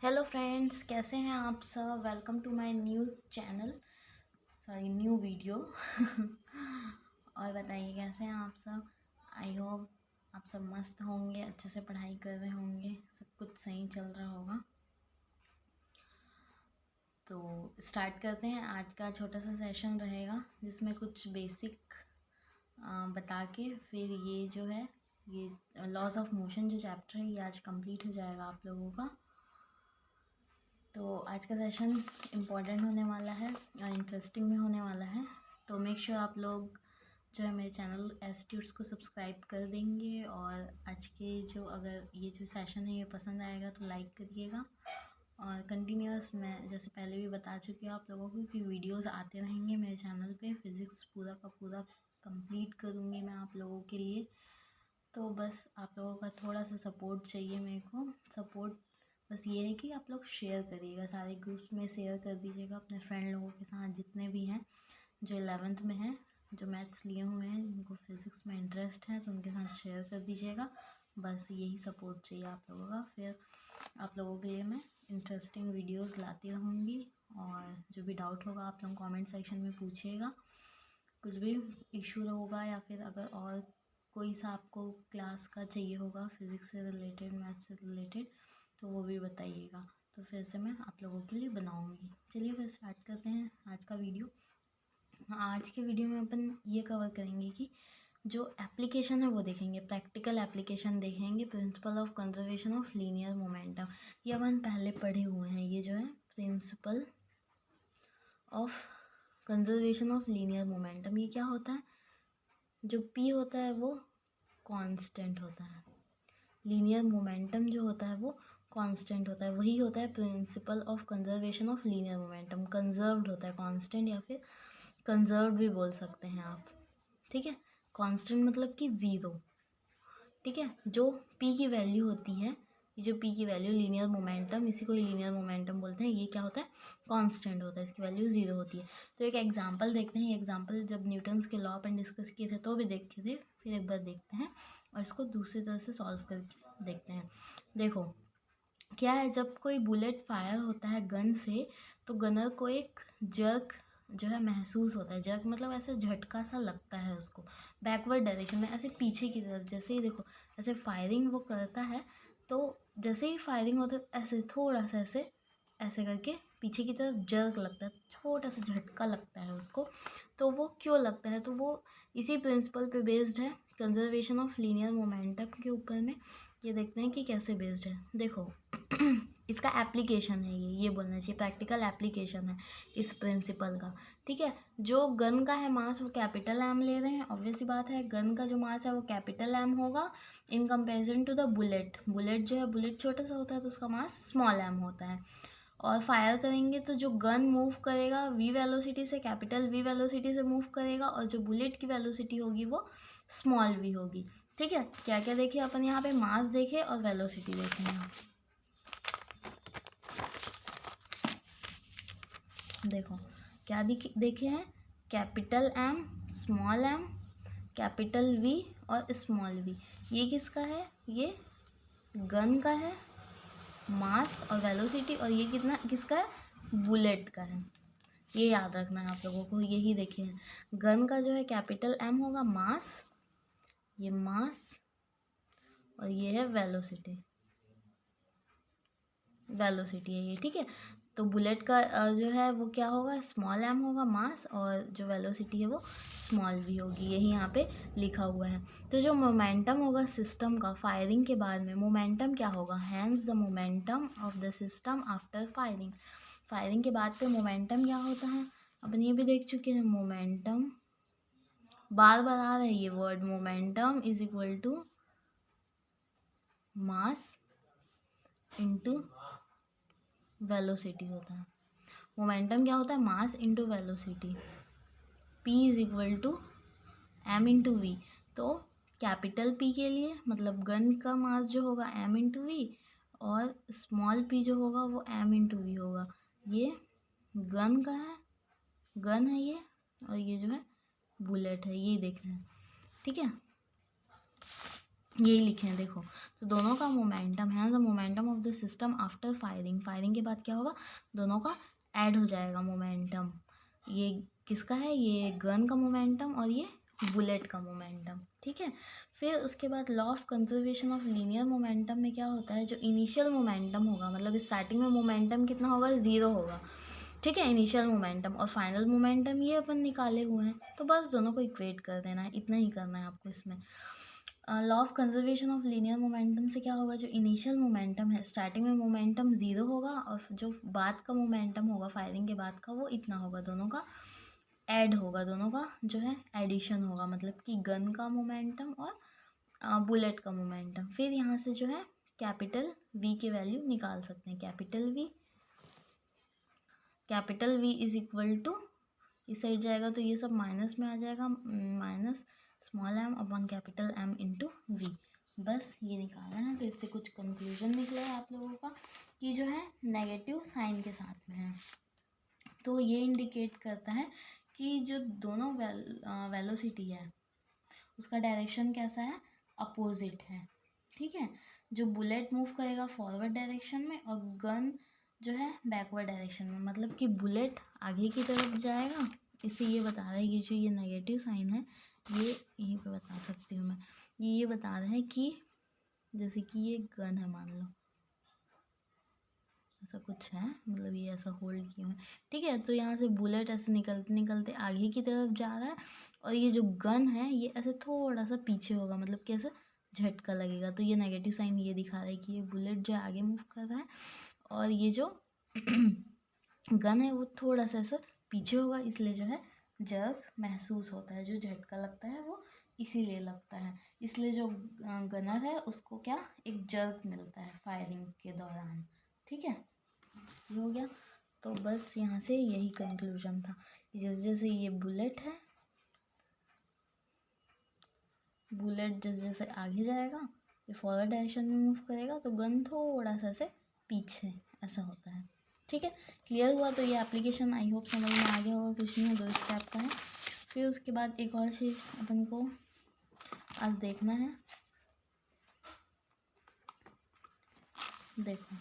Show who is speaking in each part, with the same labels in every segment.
Speaker 1: Hello friends, कैसे हैं आप सब। Welcome to my new channel, sorry new video. और बताइए कैसे हैं आप सब। आई होप आप सब मस्त होंगे, अच्छे से पढ़ाई कर रहे होंगे, सब कुछ सही चल रहा होगा। तो स्टार्ट करते हैं। आज का छोटा सा सेशन रहेगा जिसमें कुछ बेसिक बता के फिर ये जो है ये लॉज ऑफ मोशन जो चैप्टर है ये आज कंप्लीट हो जाएगा आप लोगों का। तो आज का सेशन इम्पॉर्टेंट होने वाला है और इंटरेस्टिंग भी होने वाला है। तो मेक श्योर आप लोग जो है मेरे चैनल एस्ट्यूट्स को सब्सक्राइब कर देंगे। और आज के जो अगर ये जो सेशन है ये पसंद आएगा तो लाइक करिएगा। और कंटिन्यूस मैं जैसे पहले भी बता चुकी हूँ आप लोगों को कि वीडियोस आते रहेंगे मेरे चैनल पे। फिज़िक्स पूरा का पूरा कंप्लीट करूँगी मैं आप लोगों के लिए। तो बस आप लोगों का थोड़ा सा सपोर्ट चाहिए मेरे को। सपोर्ट बस ये है कि आप लोग शेयर करिएगा, सारे ग्रुप्स में शेयर कर दीजिएगा अपने फ्रेंड लोगों के साथ जितने भी हैं जो 11th में हैं, जो मैथ्स लिए हुए हैं, जिनको फिज़िक्स में इंटरेस्ट है तो उनके साथ शेयर कर दीजिएगा। बस यही सपोर्ट चाहिए आप लोगों का। फिर आप लोगों के लिए मैं इंटरेस्टिंग वीडियोस लाती रहूँगी। और जो भी डाउट होगा आप लोग कमेंट सेक्शन में पूछिएगा। कुछ भी इशू होगा या फिर अगर और कोई सा आपको क्लास का चाहिए होगा फिज़िक्स से रिलेटेड, मैथ्स से रिलेटेड, तो वो भी बताइएगा। तो फिर से मैं आप लोगों के लिए बनाऊँगी। चलिए फिर स्टार्ट करते हैं आज का वीडियो। आज के वीडियो में अपन ये कवर करेंगे कि जो एप्लीकेशन है वो देखेंगे, प्रैक्टिकल एप्लीकेशन देखेंगे, principle of conservation of linear momentum. ये अपन पहले पढ़े हुए हैं। ये जो है principle of conservation of linear momentum, ये क्या होता है। जो पी होता है वो कांस्टेंट होता है, लीनियर मोमेंटम जो होता है वो कांस्टेंट होता है। वही होता है principle of conservation of linear momentum. Conserved होता है, कांस्टेंट या फिर कंजर्व्ड भी बोल सकते हैं आप। ठीक है, कांस्टेंट मतलब कि ज़ीरो। ठीक है, जो पी की वैल्यू होती है, ये जो पी की वैल्यू लीनियर मोमेंटम, इसी को ही लीनियर मोमेंटम बोलते हैं, ये क्या होता है कांस्टेंट होता है, इसकी वैल्यू ज़ीरो होती है। तो एक एग्जांपल देखते हैं। एग्जांपल जब न्यूटन्स के लॉ अपन डिस्कस किए थे तो भी देखे थे, फिर एक बार देखते हैं और इसको दूसरी तरह से सॉल्व करके देखते हैं। देखो क्या है, जब कोई बुलेट फायर होता है गन से तो गनर को एक जर्क जो है महसूस होता है। जर्क मतलब ऐसे झटका सा लगता है उसको बैकवर्ड डायरेक्शन में, ऐसे पीछे की तरफ। जैसे ही देखो ऐसे फायरिंग वो करता है तो जैसे ही फायरिंग होता है ऐसे थोड़ा सा ऐसे ऐसे करके पीछे की तरफ जर्क लगता है, छोटा सा झटका लगता है उसको। तो वो क्यों लगता है, तो वो इसी प्रिंसिपल पे बेस्ड है, कंजर्वेशन ऑफ लीनियर मोमेंटम के ऊपर में। ये देखते हैं कि कैसे बेस्ड है। देखो इसका एप्लीकेशन है, ये बोलना चाहिए प्रैक्टिकल एप्लीकेशन है इस प्रिंसिपल का। ठीक है, जो गन का है मास वो कैपिटल एम ले रहे हैं। ऑब्वियस सी बात है, गन का जो मास है वो कैपिटल एम होगा in comparison to the bullet. Bullet जो है, बुलेट छोटा सा होता है तो उसका मास स्मॉल एम होता है। और फायर करेंगे तो जो गन मूव करेगा वी वेलोसिटी से, कैपिटल वी वेलोसिटी से मूव करेगा, और जो बुलेट की वेलोसिटी होगी वो स्मॉल वी होगी। ठीक है, क्या क्या देखे अपन यहाँ पे, मास देखे और वेलोसिटी देखे हैं। देखो क्या देखे हैं, capital M, small M, capital V और स्मॉल वी। ये किसका है, ये गन का है मास और वेलोसिटी, और ये कितना किसका है, बुलेट का है। ये याद रखना है आप लोगों को, यही देखे हैं। गन का जो है कैपिटल एम होगा मास, ये मास, और ये है वेलोसिटी, वेलोसिटी है ये। ठीक है, तो बुलेट का जो है वो क्या होगा, स्मॉल एम होगा मास, और जो वेलोसिटी है वो स्मॉल वी होगी, यही यहाँ पे लिखा हुआ है। तो जो मोमेंटम होगा सिस्टम का फायरिंग के बाद में, मोमेंटम क्या होगा, hence the momentum of the system after firing. Firing के बाद पे मोमेंटम क्या होता है अपन ये भी देख चुके हैं। मोमेंटम बार बार आ रहा है ये word, momentum is equal to mass into velocity होता है। मोमेंटम क्या होता है, mass into velocity. P is equal to M into V. तो कैपिटल P के लिए मतलब गन का मास जो होगा m इंटू वी, और स्मॉल p जो होगा वो m इंटू वी होगा। ये गन का है, गन है ये, और ये जो है बुलेट है, ये देखना है। ठीक है, यही लिखे हैं देखो। तो दोनों का मोमेंटम है, the momentum of the system after firing, firing के बाद क्या होगा, दोनों का ऐड हो जाएगा मोमेंटम। ये किसका है, ये गन का मोमेंटम और ये बुलेट का मोमेंटम, ठीक है। फिर उसके बाद law of conservation of linear momentum में क्या होता है, जो इनिशियल मोमेंटम होगा, मतलब स्टार्टिंग में मोमेंटम कितना होगा, 0 होगा, ठीक है, इनिशियल मोमेंटम, और फाइनल मोमेंटम ये अपन निकाले हुए हैं, तो बस दोनों को इक्वेट कर देना है, इतना ही करना है आपको इसमें। Law of conservation of linear momentum से क्या होगा, जो इनिशियल मोमेंटम है, स्टार्टिंग में मोमेंटम 0 होगा, और जो बाद का मोमेंटम होगा फायरिंग के बाद का, वो इतना होगा, दोनों का ऐड होगा, दोनों का जो है एडिशन होगा, मतलब कि गन का मोमेंटम और बुलेट का मोमेंटम। फिर यहाँ से जो है कैपिटल वी की वैल्यू निकाल सकते हैं, capital V is equal to, इस साइड जाएगा तो ये सब माइनस में आ जाएगा, minus small M upon capital M into V, बस ये निकालना है। तो इससे कुछ कंक्लूजन निकला है आप लोगों का कि जो है नेगेटिव साइन के साथ में है, तो ये इंडिकेट करता है कि जो दोनों वेलोसिटी है उसका डायरेक्शन कैसा है, अपोजिट है, ठीक है। जो बुलेट मूव करेगा फॉरवर्ड डायरेक्शन में और गन जो है बैकवर्ड डायरेक्शन में, मतलब कि बुलेट आगे की तरफ जाएगा, इससे ये बता रहा है कि जो ये नेगेटिव साइन है, ये यहीं पे बता सकती हूँ मैं, ये बता रहा है कि जैसे कि ये गन है, मान लो ऐसा कुछ है, मतलब ये ऐसा होल्ड किया है, ठीक है। तो यहाँ से बुलेट ऐसे निकलते निकलते आगे की तरफ जा रहा है, और ये जो गन है ये ऐसे थोड़ा सा पीछे होगा, मतलब कि ऐसा झटका लगेगा, तो ये नेगेटिव साइन ये दिखा रहा है कि ये बुलेट जो आगे मूव कर रहा है, और ये जो गन है वो थोड़ा सा ऐसा पीछे होगा, इसलिए जो है जर्क महसूस होता है, जो झटका लगता है वो इसीलिए लगता है, इसलिए जो गनर है उसको क्या, एक जर्क मिलता है फायरिंग के दौरान, ठीक है। ये हो गया। तो बस यहाँ से यही कंक्लूजन था कि जैसे जैसे ये बुलेट है, बुलेट जैसे जैसे आगे जाएगा, ये फॉरवर्ड डायरेक्शन में मूव करेगा, तो गन थोड़ा सा से पीछे, ऐसा होता है, ठीक है। क्लियर हुआ। तो ये एप्लीकेशन आई होप समझ में आ गया, और कुछ नहीं है, 2 स्टेप का है। फिर उसके बाद एक और चीज़ अपन को आज देखना है, देखो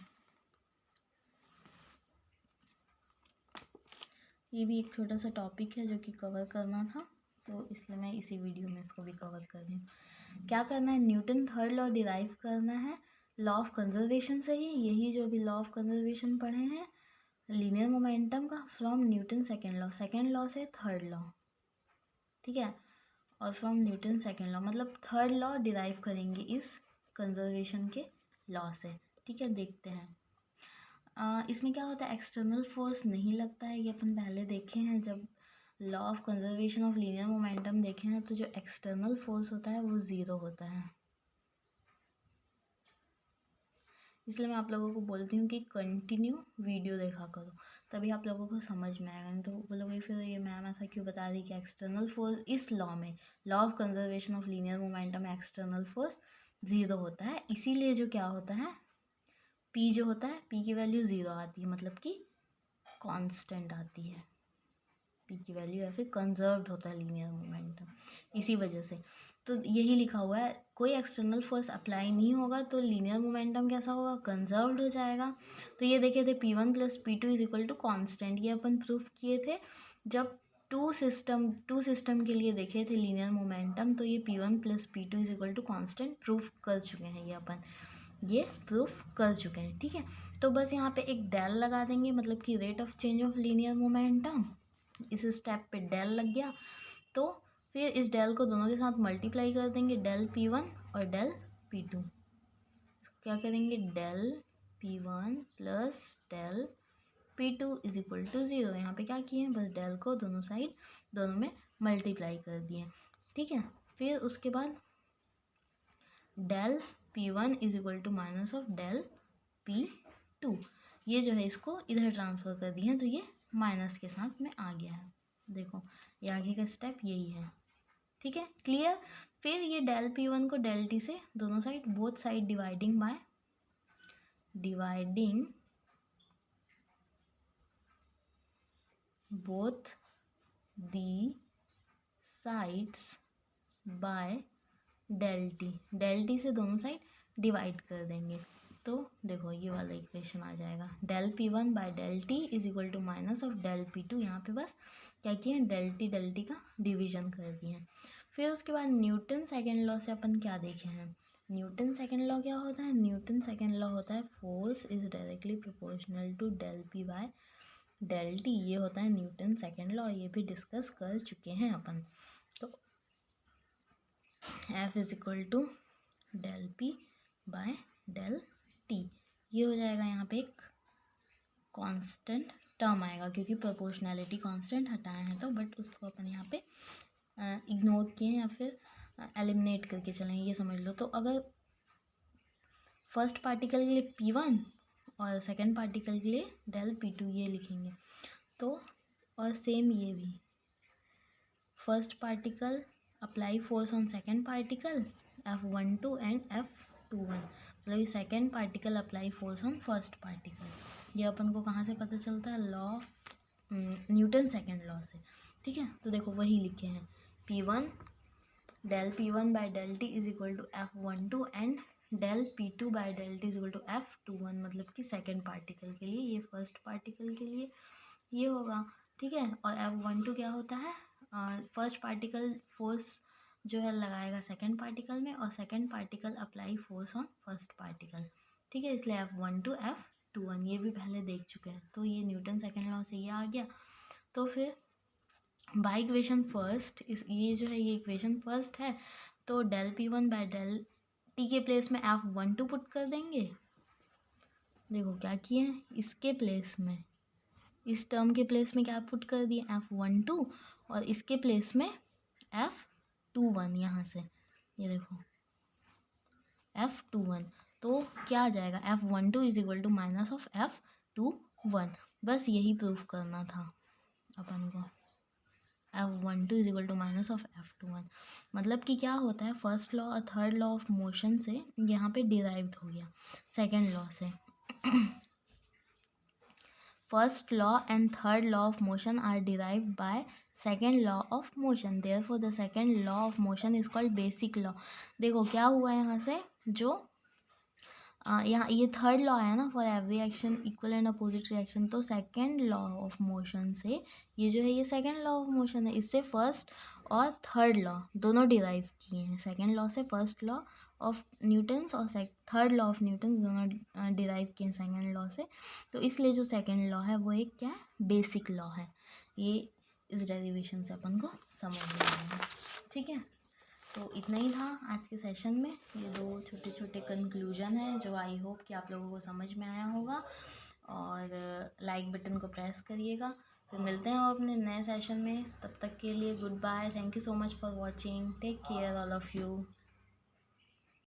Speaker 1: ये भी एक छोटा सा टॉपिक है जो कि कवर करना था, तो इसलिए मैं इसी वीडियो में इसको भी कवर कर रही हूँ। क्या करना है, न्यूटन थर्ड लॉ डिराइव करना है लॉ ऑफ कंजर्वेशन से ही, यही जो अभी लॉ ऑफ कंजर्वेशन पढ़े हैं लीनियर मोमेंटम का, फ्रॉम न्यूटन सेकेंड लॉ से थर्ड लॉ, ठीक है, और फ्रॉम न्यूटन सेकेंड लॉ, मतलब थर्ड लॉ डिराइव करेंगे इस कंजर्वेशन के लॉ से, ठीक है। देखते हैं इसमें क्या होता है, एक्सटर्नल फोर्स नहीं लगता है, ये अपन पहले देखे हैं, जब law of conservation of linear momentum देखे हैं, तो जो एक्सटर्नल फोर्स होता है वो 0 होता है, इसलिए मैं आप लोगों को बोलती हूँ कि कंटिन्यू वीडियो देखा करो, तभी आप लोगों को समझ में आएगा। नहीं तो बोलोगे फिर ये मैम ऐसा क्यों बता रही कि एक्सटर्नल फोर्स इस लॉ में, law of conservation of linear momentum में एक्सटर्नल फोर्स 0 होता है, इसीलिए जो क्या होता है, पी जो होता है, पी की वैल्यू 0 आती है, मतलब कि कांस्टेंट आती है, पी की वैल्यू, या फिर कंजर्व्ड होता है लीनियर मोमेंटम, इसी वजह से। तो यही लिखा हुआ है, कोई एक्सटर्नल फोर्स अप्लाई नहीं होगा तो लीनियर मोमेंटम कैसा होगा, कंजर्व्ड हो जाएगा। तो ये देखे थे P1 + P2 is equal to constant, ये अपन प्रूफ किए थे जब टू सिस्टम के लिए देखे थे लीनियर मोमेंटम, तो ये P1 + P2 is equal to constant proof कर चुके हैं, ये प्रूफ कर चुके हैं, ठीक है। तो बस यहाँ पे एक डेल लगा देंगे, मतलब कि rate of change of linear momentum, इस स्टेप पे डेल लग गया, तो फिर इस डेल को दोनों के साथ मल्टीप्लाई कर देंगे, डेल P1 और डेल P2, क्या करेंगे, del P1 plus del P2 is equal to 0, यहाँ पे क्या किए हैं, बस डेल को दोनों साइड दोनों में मल्टीप्लाई कर दिए, ठीक है। फिर उसके बाद del P1 is equal to minus of del P2, ये जो है इसको इधर ट्रांसफ़र कर दिए हैं, तो ये माइनस के साथ में आ गया है, देखो ये आगे का स्टेप यही है, ठीक है, क्लियर। फिर ये डेल P1 को डेल T से दोनों side, both side dividing both the sides by del T से दोनों साइड डिवाइड कर देंगे तो देखो ये वाला इक्वेशन आ जाएगा। Del P1 by del T is equal to minus of del P2। यहाँ पे बस क्या किए हैं, डेल टी का डिवीजन कर दिए हैं। फिर उसके बाद न्यूटन सेकेंड लॉ से अपन क्या देखे हैं, न्यूटन सेकेंड लॉ क्या होता है, न्यूटन सेकेंड लॉ होता है force is directly proportional to del P by del T. ये होता है न्यूटन सेकेंड लॉ, ये भी डिस्कस कर चुके हैं अपन। तो F is equal to del P by del T, ये हो जाएगा। यहाँ पे एक कांस्टेंट टर्म आएगा क्योंकि प्रोपोर्शनैलिटी कांस्टेंट हटाए हैं तो, बट उसको अपन यहाँ पे इग्नोर किए या फिर एलिमिनेट करके चलें, ये समझ लो। तो अगर फर्स्ट पार्टिकल के लिए P1 और सेकंड पार्टिकल के लिए डेल P2 ये लिखेंगे तो, और सेम ये भी first particle apply force on second particle F12 and F21, मतलब ये second particle apply force on first particle. ये अपन को कहाँ से पता चलता है, law of Newton second law से, ठीक है। तो देखो वही लिखे हैं, P1 del P1 by del T is equal to F12 and del P2 by del T is equal to F21, मतलब कि सेकेंड पार्टिकल के लिए, ये फर्स्ट पार्टिकल के लिए ये होगा, ठीक है। और F12 क्या होता है, फर्स्ट पार्टिकल फोर्स जो है लगाएगा सेकेंड पार्टिकल में और second particle apply force on first particle, ठीक है। इसलिए F12 F21 ये भी पहले देख चुके हैं। तो ये न्यूटन सेकेंड लॉ से ये आ गया। तो फिर बाई इक्वेशन फर्स्ट, इस ये जो है ये इक्वेशन फर्स्ट है, तो del P1 by del T के प्लेस में F12 पुट कर देंगे। देखो क्या किए हैं, इसके प्लेस में, इस टर्म के प्लेस में क्या पुट कर दिए F12 और इसके प्लेस में F21, यहाँ से ये देखो F21, तो क्या आ जाएगा F12 is equal to minus of F21। बस यही प्रूफ करना था अपन को, F12 is equal to minus of F21। मतलब कि क्या होता है, फर्स्ट लॉ और थर्ड लॉ ऑफ मोशन से यहाँ पे डिराइव्ड हो गया सेकेंड लॉ से। First law and third law of motion are derived by second law of motion, therefore the second law of motion is called basic law. देखो क्या हुआ यहाँ से, जो यहाँ ये थर्ड लॉ है ना, for every action equal and opposite reaction, तो सेकेंड लॉ ऑफ मोशन से ये जो है ये सेकेंड लॉ ऑफ मोशन है, इससे फर्स्ट और थर्ड लॉ दोनों डिराइव किए हैं। सेकेंड लॉ से फर्स्ट लॉ ऑफ न्यूटन्स और थर्ड लॉ ऑफ न्यूटन्स दोनों डिराइव किए हैं सेकेंड लॉ से। तो इसलिए जो सेकेंड लॉ है वो एक क्या है, बेसिक लॉ है। ये इस डेरिवेशन से अपन को समझ में आएगा, ठीक है। तो इतना ही था आज के सेशन में, ये दो छोटे छोटे कंक्लूजन हैं जो आई होप कि आप लोगों को समझ में आया होगा। और लाइक बटन को प्रेस करिएगा। फिर मिलते हैं अपने नए सेशन में, तब तक के लिए goodbye, thank you so much for watching, take care all of you.